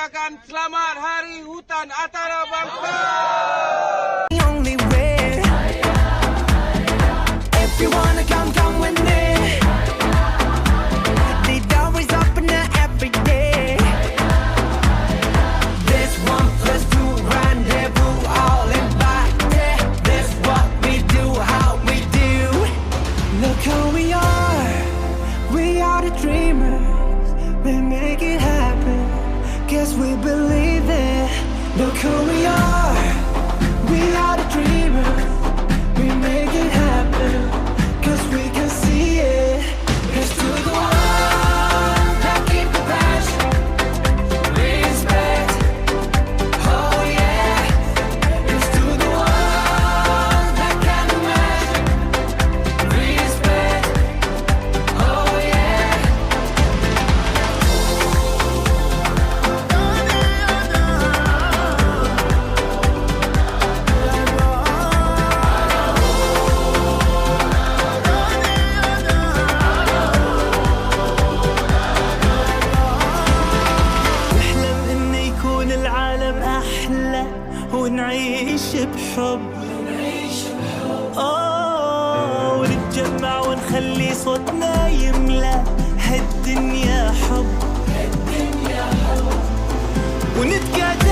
mengucapkan selamat Hari Hutan Antarabangsa. If you wanna come, come with me. The door is open every day. This 1+2 rendezvous, all invited. This what we do, how we do. Look who we are the dreamers. We make it happen, guess we believe it. Look who we are the dreamers. We make it happen, cause we can see it. Here's to the one that keep the passion, respect, oh yeah. Here's to the one that can imagine, respect, oh yeah. ونعيش بحب ونتجمع ونخلي صوتنا يملى هالدنيا حب ونتقاتل